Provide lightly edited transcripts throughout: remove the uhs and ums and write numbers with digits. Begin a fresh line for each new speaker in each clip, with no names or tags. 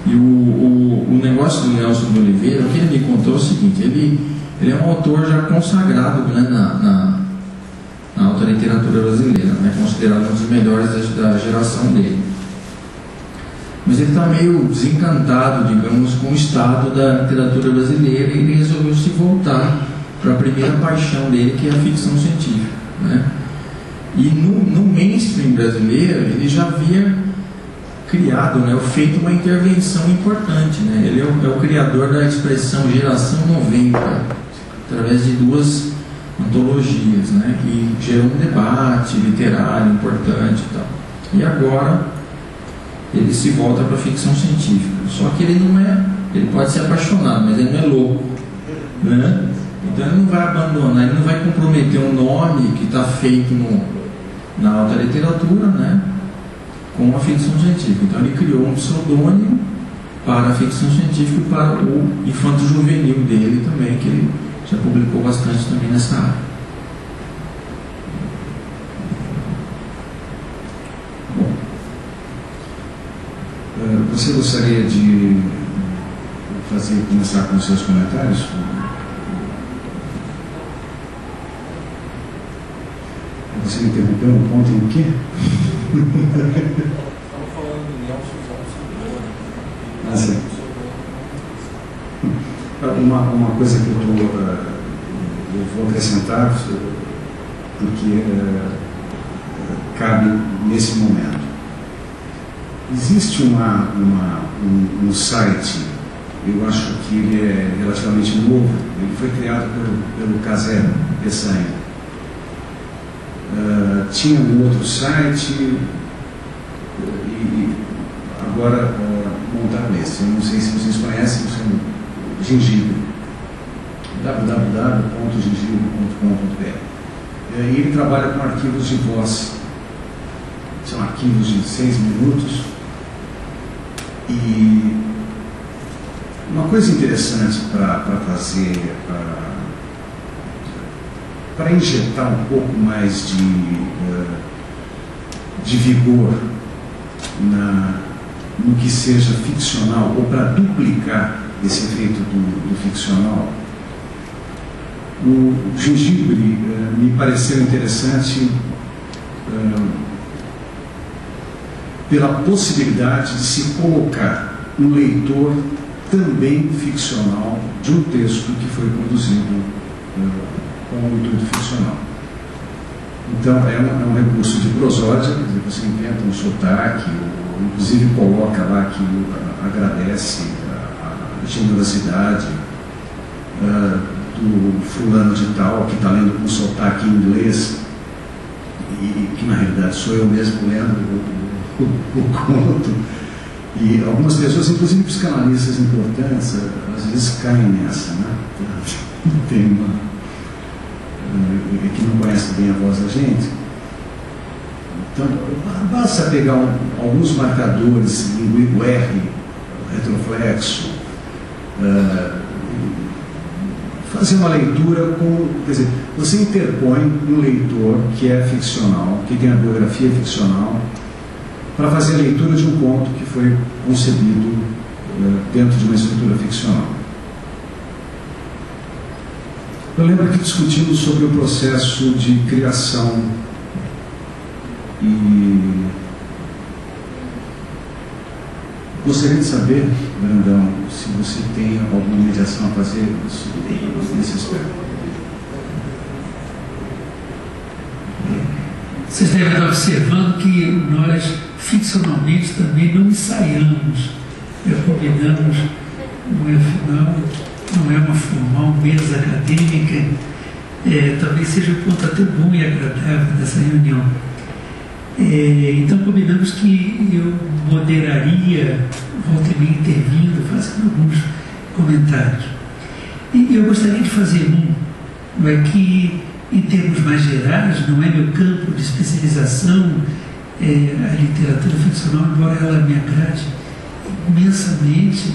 E o negócio do Nelson de Oliveira, o que ele me contou é o seguinte: ele é um autor já consagrado, né, na alta literatura brasileira, né, considerado um dos melhores da geração dele. Mas ele está meio desencantado, digamos, com o estado da literatura brasileira, e ele resolveu se voltar para a primeira paixão dele, que é a ficção científica, né? E no mainstream brasileiro ele já havia criado, né, feito uma intervenção importante, né? Ele é o criador da expressão Geração 90, através de 2 antologias, né, que gerou um debate literário importante e tal. E agora ele se volta para a ficção científica. Só que ele não é, ele pode ser apaixonado, mas ele não é louco, né? Então ele não vai abandonar, ele não vai comprometer um nome que está feito na alta literatura, né, com a ficção científica. Então ele criou um pseudônimo para a ficção científica e para o infanto-juvenil dele também, que ele já publicou bastante também nessa área.
Bom, você gostaria de começar com os seus comentários? Você me interrompeu um ponto em quê?
Estamos falando de Nelson Oliveira.
Ah, sim. Uma coisa que eu vou acrescentar, porque cabe nesse momento. Existe um site, eu acho que ele é relativamente novo, ele foi criado pelo Casero Peçanha. Tinha um outro site e agora montaram esse. Eu não sei se vocês conhecem, Gengibre, www.gengibre.com.br. E ele trabalha com arquivos de voz, são arquivos de 6 minutos. E uma coisa interessante para fazer, para injetar um pouco mais de vigor no que seja ficcional, ou para duplicar esse efeito do ficcional, o Gengibre me pareceu interessante pela possibilidade de se colocar um leitor também ficcional de um texto que foi produzido com um intuito ficcional. Então é um recurso de prosódia, quer dizer, você inventa um sotaque, ou inclusive coloca lá que agradece a generosidade do fulano de tal, que está lendo com sotaque em inglês, e que na realidade sou eu mesmo lendo o conto. E algumas pessoas, inclusive psicanalistas importantes, às vezes caem nessa, né? Tem uma que não conhece bem a voz da gente. Então, basta pegar alguns marcadores, o R, retroflexo, fazer uma leitura com, quer dizer, você interpõe um leitor que é ficcional, que tem a biografia ficcional, para fazer a leitura de um conto que foi concebido dentro de uma estrutura ficcional. Eu lembro que discutimos sobre o processo de criação e gostaria de saber, Brandão, se você tem alguma mediação a fazer nesse aspecto.
Vocês devem estar observando que nós ficcionalmente também não ensaiamos, combinamos, não é uma formal mesa acadêmica, talvez seja um ponto até bom e agradável dessa reunião. Então combinamos que eu moderaria, volta e meia intervindo, fazendo alguns comentários. E eu gostaria de fazer que, em termos mais gerais, não é meu campo de especialização, a literatura ficcional, embora ela me agrade imensamente,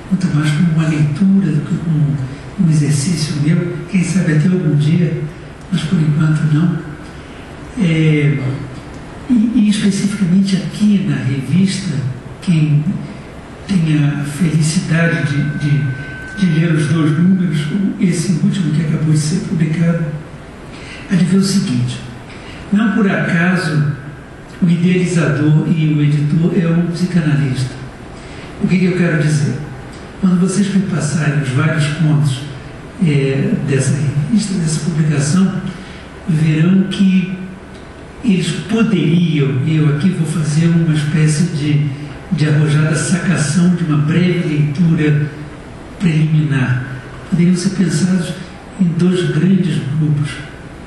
muito mais como uma leitura do que como um exercício meu, quem sabe até algum dia, mas por enquanto não. E especificamente aqui na revista, quem tem a felicidade de ler os 2 números, esse último que acabou de ser publicado, a de ver o seguinte: não por acaso o idealizador e o editor é um psicanalista. O que eu quero dizer? Quando vocês passarem os vários contos dessa revista, dessa publicação, verão que eles poderiam, eu aqui vou fazer uma espécie de arrojada sacação de uma breve leitura preliminar, poderiam ser pensados em 2 grandes grupos.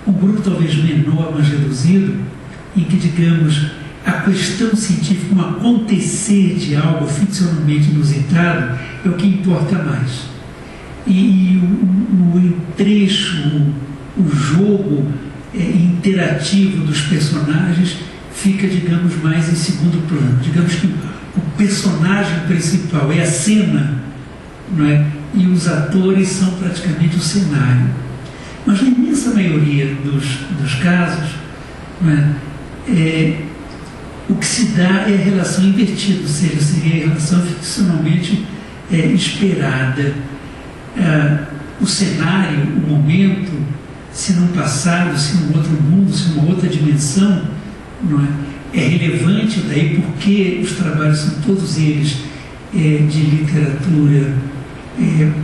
Um grupo talvez menor, mas reduzido, em que, digamos, a questão científica, um acontecer de algo ficcionalmente inusitado, é o que importa mais. E o trecho, o jogo interativo dos personagens fica, digamos, mais em segundo plano. Digamos que o personagem principal é a cena, não é? E os atores são praticamente o cenário. Mas na imensa maioria dos casos, não é? O que se dá é a relação invertida, ou seja, seria a relação ficcionalmente esperada. O cenário, o momento, se num passado, se num outro mundo, se numa outra dimensão, não é relevante, daí porque os trabalhos são todos eles de literatura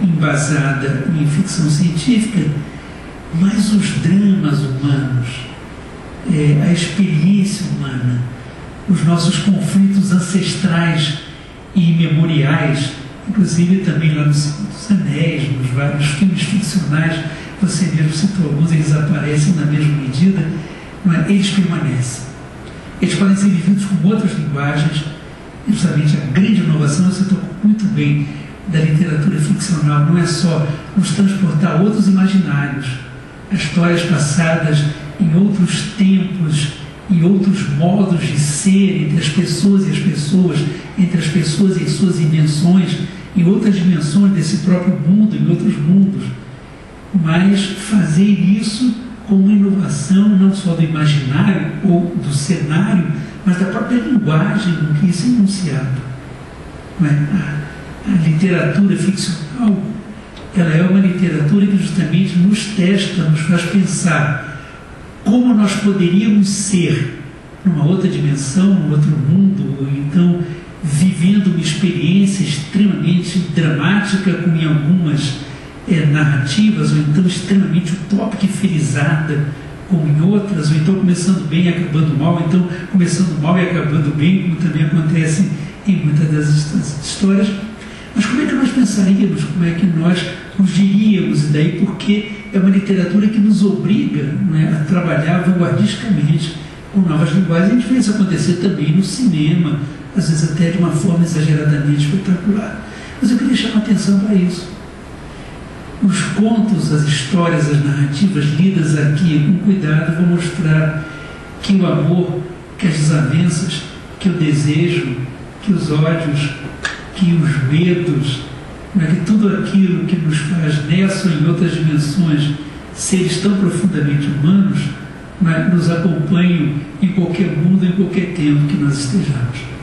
embasada em ficção científica, mas os dramas humanos, a experiência humana, os nossos conflitos ancestrais e imemoriais, inclusive também lá no Senhor dos Anéis, nos vários filmes ficcionais, você mesmo citou alguns, eles aparecem na mesma medida, eles permanecem. Eles podem ser vividos com outras linguagens. Justamente a grande inovação, você tocou muito bem, da literatura ficcional, não é só nos transportar a outros imaginários, a histórias passadas em outros tempos, em outros modos de ser entre as pessoas e as pessoas, entre as pessoas e as suas dimensões, em outras dimensões desse próprio mundo, em outros mundos, mas fazer isso com uma inovação não só do imaginário ou do cenário, mas da própria linguagem com que isso é enunciado. A literatura ficcional, ela é uma literatura que justamente nos testa, nos faz pensar como nós poderíamos ser numa outra dimensão, num outro mundo, ou então vivendo uma experiência extremamente dramática, como em algumas narrativas, ou então extremamente utópica e felizada, como em outras, ou então começando bem e acabando mal, ou então começando mal e acabando bem, como também acontece em muitas das histórias. Mas como é que nós pensaríamos, como é que nós nos diríamos, e daí porque é uma literatura que nos obriga, a trabalhar vanguardisticamente com novas linguagens. A gente vê isso acontecer também no cinema, às vezes até de uma forma exageradamente espetacular. Mas eu queria chamar a atenção para isso. Os contos, as histórias, as narrativas lidas aqui com cuidado vão mostrar que o amor, que as desavenças, que o desejo, que os ódios, que os medos, que tudo aquilo que nos faz nessa ou em outras dimensões seres tão profundamente humanos, nos acompanham em qualquer mundo, em qualquer tempo que nós estejamos.